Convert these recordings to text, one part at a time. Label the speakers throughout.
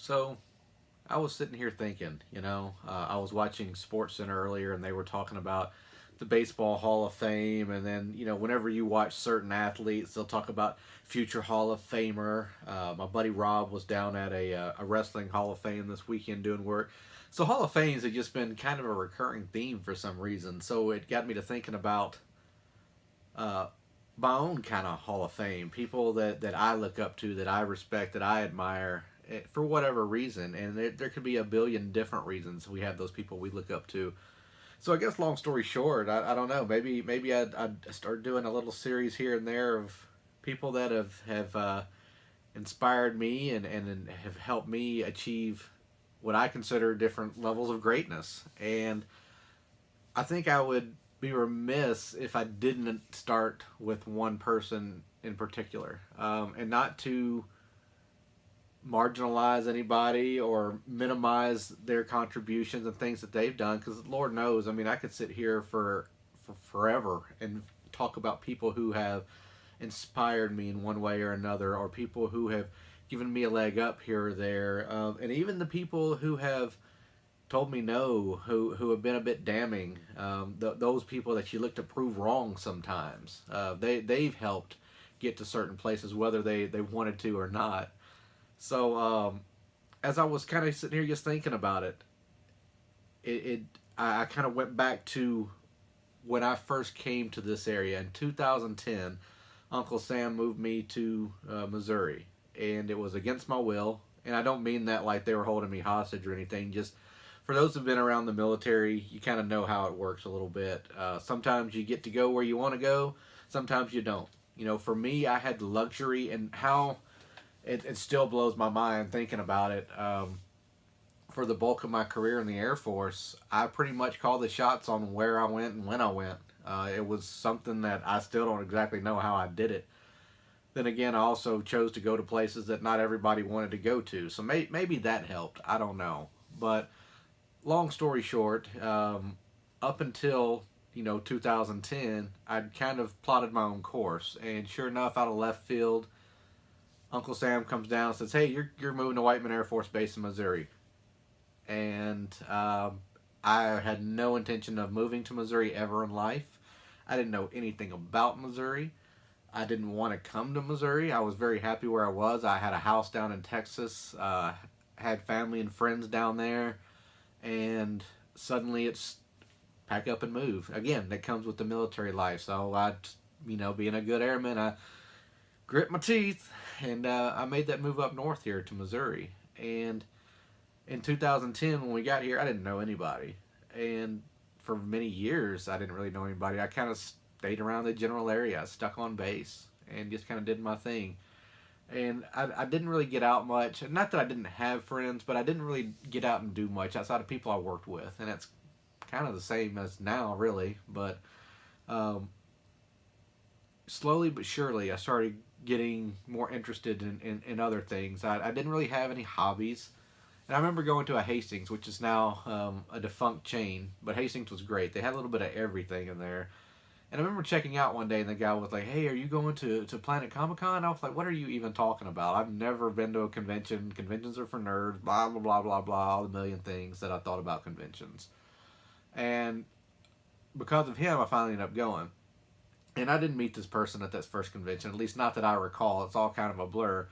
Speaker 1: So I was sitting here thinking, I was watching Sports Center earlier, and they were talking about the Baseball Hall of Fame, and then whenever you watch certain athletes, they'll talk about future Hall of Famer. My buddy Rob was down at a wrestling Hall of Fame this weekend doing work. So Hall of Fames have just been kind of a recurring theme for some reason. So it got me to thinking about uh, my own kind of Hall of Fame, people that I look up to, that I respect, that I admire for whatever reason. And there could be a billion different reasons we have those people we look up to. So I guess long story short, I don't know. Maybe I'd start doing a little series here and there of people that have inspired me and have helped me achieve what I consider different levels of greatness. And I think I would be remiss if I didn't start with one person in particular, and not to marginalize anybody or minimize their contributions and things that they've done. Because Lord knows, I mean, I could sit here for forever and talk about people who have inspired me in one way or another, or people who have given me a leg up here or there, and even the people who have told me no, who have been a bit damning. Those people that you look to prove wrong sometimes. They've helped get to certain places, whether they wanted to or not. So as I was kind of sitting here just thinking about it I kind of went back to when I first came to this area in 2010. Uncle Sam moved me to Missouri, and it was against my will. And I don't mean that like they were holding me hostage or anything. Just for those who've been around the military, you kind of know how it works a little bit. Sometimes you get to go where you want to go. Sometimes you don't. For me, I had the luxury, and how it still blows my mind thinking about it. For the bulk of my career in the Air Force, I pretty much called the shots on where I went and when I went. It was something that I still don't exactly know how I did it. Then again, I also chose to go to places that not everybody wanted to go to. So maybe that helped. I don't know. But long story short, up until 2010, I'd kind of plotted my own course. And sure enough, out of left field, Uncle Sam comes down and says, "Hey, you're moving to Whiteman Air Force Base in Missouri." And I had no intention of moving to Missouri ever in life. I didn't know anything about Missouri. I didn't want to come to Missouri. I was very happy where I was. I had a house down in Texas, had family and friends down there, and suddenly it's pack up and move. Again, that comes with the military life. So being a good airman, I grit my teeth, and I made that move up north here to Missouri. And in 2010, when we got here, I didn't know anybody, and for many years, I didn't really know anybody. I kind of stayed around the general area, stuck on base, and just kind of did my thing. And I didn't really get out much. Not that I didn't have friends, but I didn't really get out and do much outside of people I worked with, and it's kind of the same as now, really. But um, slowly but surely, I started getting more interested in other things. I didn't really have any hobbies. And I remember going to a Hastings, which is now a defunct chain, but Hastings was great. They had a little bit of everything in there. And I remember checking out one day, and the guy was like, "Hey, are you going to Planet Comic Con?" I was like, "What are you even talking about? I've never been to a convention. Conventions are for nerds, blah, blah, blah, blah, blah, all the million things that I thought about conventions." And because of him, I finally ended up going. And I didn't meet this person at that first convention, at least not that I recall. It's all kind of a blur.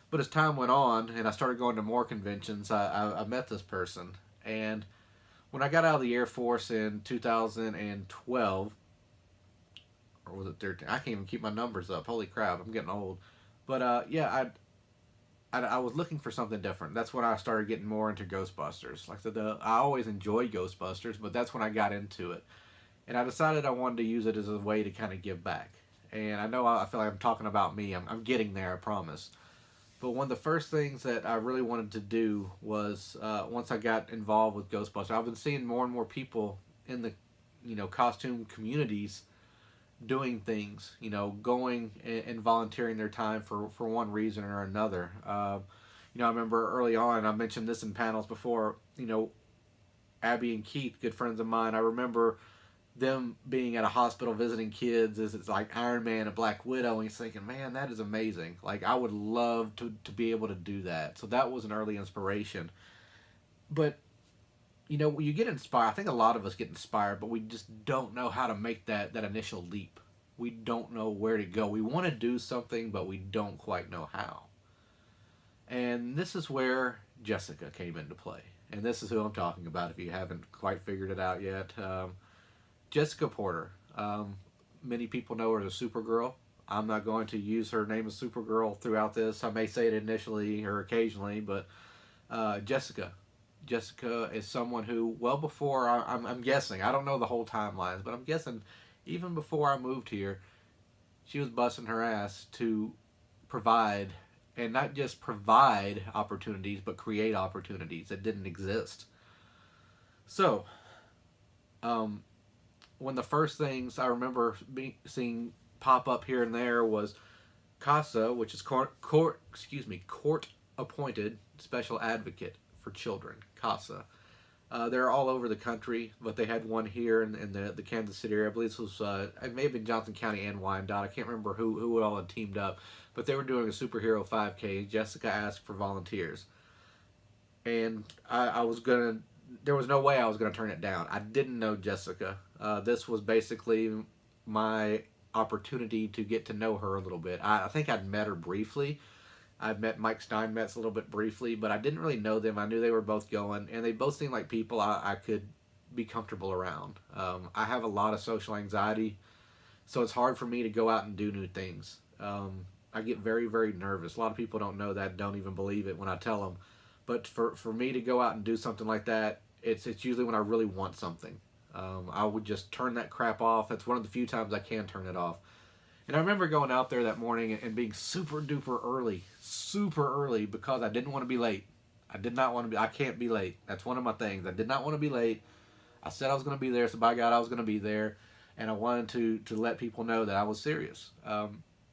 Speaker 1: But as time went on and I started going to more conventions, I met this person. And when I got out of the Air Force in 2012, or was it 13? I can't even keep my numbers up. Holy crap, I'm getting old. But yeah, I was looking for something different. That's when I started getting more into Ghostbusters. Like I said, I always enjoyed Ghostbusters, but that's when I got into it. And I decided I wanted to use it as a way to kind of give back. And I know I feel like I'm talking about me. I'm getting there, I promise. But one of the first things that I really wanted to do was once I got involved with Ghostbusters, I've been seeing more and more people in the costume communities doing things, going and volunteering their time for one reason or another. I remember early on, I mentioned this in panels before. Abby and Keith, good friends of mine. I remember them being at a hospital visiting kids is it's like Iron Man and Black Widow, and he's thinking, man, that is amazing. Like, I would love to be able to do that. So that was an early inspiration. But, you get inspired. I think a lot of us get inspired, but we just don't know how to make that initial leap. We don't know where to go. We want to do something, but we don't quite know how. And this is where Jessica came into play. And this is who I'm talking about if you haven't quite figured it out yet. Jessica Porter. Many people know her as Supergirl. I'm not going to use her name as Supergirl throughout this. I may say it initially or occasionally, but Jessica. Jessica is someone who, well before, I'm guessing, I don't know the whole timelines, but I'm guessing even before I moved here, she was busting her ass to provide, and not just provide opportunities, but create opportunities that didn't exist. So, one of the first things I remember seeing pop up here and there was CASA, which is court appointed special advocate for children, CASA. They're all over the country, but they had one here in the Kansas City area. I believe this was, it may have been Johnson County and Wyandotte. I can't remember who all had teamed up, but they were doing a superhero 5K. Jessica asked for volunteers. And I was going to, there was no way I was going to turn it down. I didn't know Jessica. This was basically my opportunity to get to know her a little bit. I think I'd met her briefly. I'd met Mike Steinmetz a little bit briefly, but I didn't really know them. I knew they were both going, and they both seemed like people I could be comfortable around. I have a lot of social anxiety, so it's hard for me to go out and do new things. I get very, very nervous. A lot of people don't know that, don't even believe it when I tell them. But for me to go out and do something like that, it's usually when I really want something. I would just turn that crap off. That's one of the few times I can turn it off. And I remember going out there that morning and being super early, because I didn't want to be late. I did not want to be, I can't be late. That's one of my things. I did not want to be late. I said I was going to be there, so by God, I was going to be there. And I wanted to let people know that I was serious.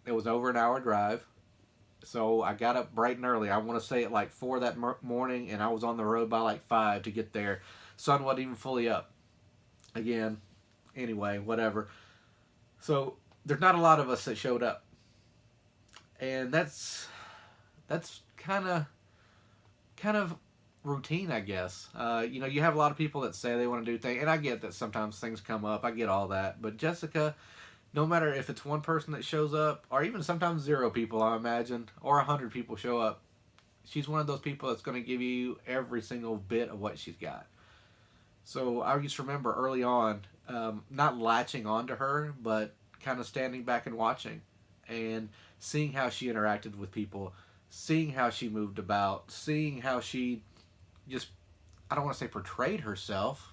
Speaker 1: It was over an hour drive. So I got up bright and early. I want to say at like 4 that morning, and I was on the road by like 5 to get there. Sun wasn't even fully up. Again, anyway, whatever. So there's not a lot of us that showed up. And that's kind of routine, I guess. You have a lot of people that say they want to do things, and I get that sometimes things come up. I get all that. But Jessica, no matter if it's one person that shows up, or even sometimes 0 people, I imagine, or 100 people show up, she's one of those people that's going to give you every single bit of what she's got. So I just remember early on, not latching onto her, but kind of standing back and watching, and seeing how she interacted with people, seeing how she moved about, seeing how she just, I don't want to say portrayed herself,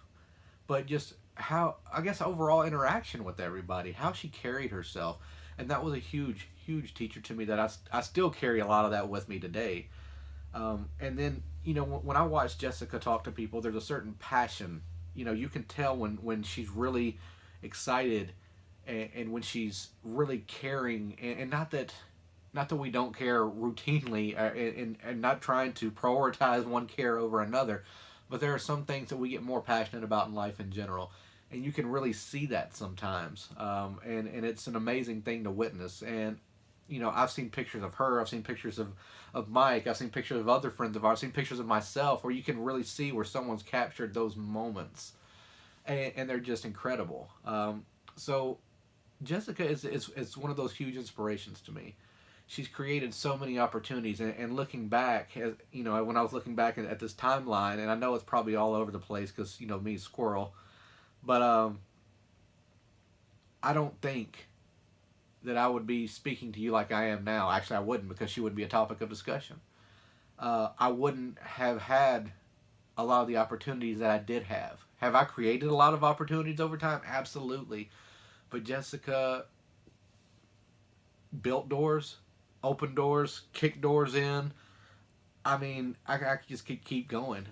Speaker 1: but just how, I guess, overall interaction with everybody, how she carried herself. And that was a huge teacher to me that I still carry a lot of that with me today. And then, when I watch Jessica talk to people, there's a certain passion. You can tell when she's really excited, and when she's really caring, and not that we don't care routinely, and not trying to prioritize one care over another, but there are some things that we get more passionate about in life in general, and you can really see that sometimes, and it's an amazing thing to witness. And I've seen pictures of her, I've seen pictures of Mike, I've seen pictures of other friends of ours, I've seen pictures of myself, where you can really see where someone's captured those moments, and they're just incredible. So Jessica is one of those huge inspirations to me. She's created so many opportunities, and looking back, when I was looking back at this timeline, and I know it's probably all over the place because, me, squirrel, but I don't think that I would be speaking to you like I am now. Actually, I wouldn't, because she would be a topic of discussion. I wouldn't have had a lot of the opportunities that I did have. Have I created a lot of opportunities over time? Absolutely. But Jessica built doors, opened doors, kicked doors in. I mean, I could just keep going.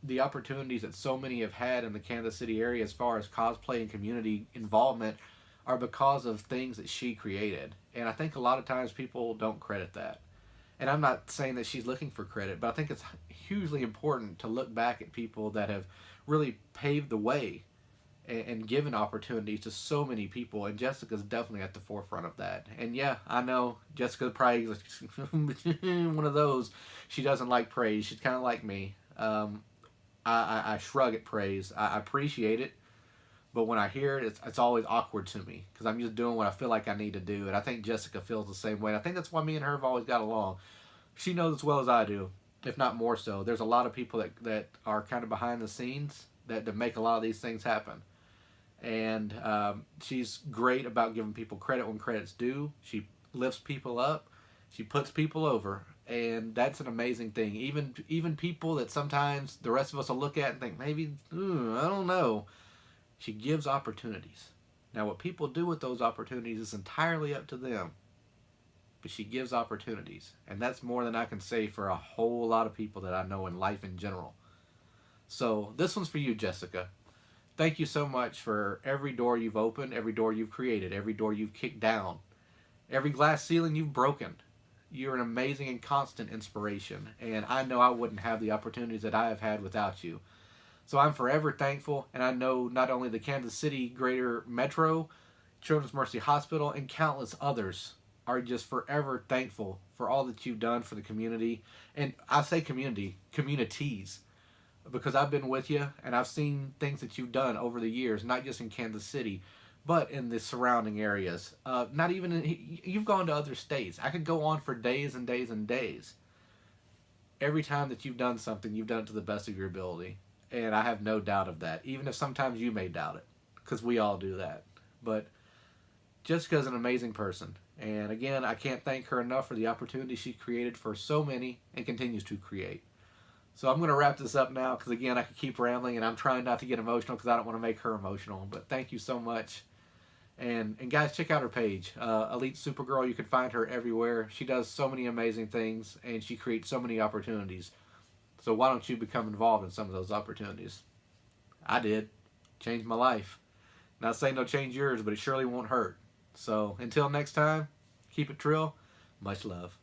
Speaker 1: The opportunities that so many have had in the Kansas City area as far as cosplay and community involvement are because of things that she created. And I think a lot of times people don't credit that. And I'm not saying that she's looking for credit, but I think it's hugely important to look back at people that have really paved the way and giving opportunities to so many people. And Jessica's definitely at the forefront of that. And yeah, I know Jessica's probably one of those. She doesn't like praise. She's kind of like me. I shrug at praise. I appreciate it, but when I hear it, it's always awkward to me because I'm just doing what I feel like I need to do. And I think Jessica feels the same way. And I think that's why me and her have always got along. She knows as well as I do, if not more so. There's a lot of people that are kind of behind the scenes that make a lot of these things happen. And she's great about giving people credit when credit's due. She lifts people up. She puts people over, and that's an amazing thing. Even people that sometimes the rest of us will look at and think maybe I don't know. She gives opportunities. Now, what people do with those opportunities is entirely up to them. But she gives opportunities, and that's more than I can say for a whole lot of people that I know in life in general. So this one's for you, Jessica. Thank you so much for every door you've opened, every door you've created, every door you've kicked down, every glass ceiling you've broken. You're an amazing and constant inspiration, and I know I wouldn't have the opportunities that I have had without you. So I'm forever thankful, and I know not only the Kansas City Greater Metro, Children's Mercy Hospital, and countless others are just forever thankful for all that you've done for the community. And I say community, communities, because I've been with you and I've seen things that you've done over the years, not just in Kansas City, but in the surrounding areas. Not even you've gone to other states. I could go on for days and days and days. Every time that you've done something, you've done it to the best of your ability, and I have no doubt of that. Even if sometimes you may doubt it, because we all do that. But Jessica's an amazing person, and again, I can't thank her enough for the opportunity she created for so many and continues to create. So I'm going to wrap this up now because, again, I could keep rambling, and I'm trying not to get emotional because I don't want to make her emotional. But thank you so much. And guys, check out her page, Elite Supergirl. You can find her everywhere. She does so many amazing things, and she creates so many opportunities. So why don't you become involved in some of those opportunities? I did. Changed my life. Not saying they'll change yours, but it surely won't hurt. So until next time, keep it trill. Much love.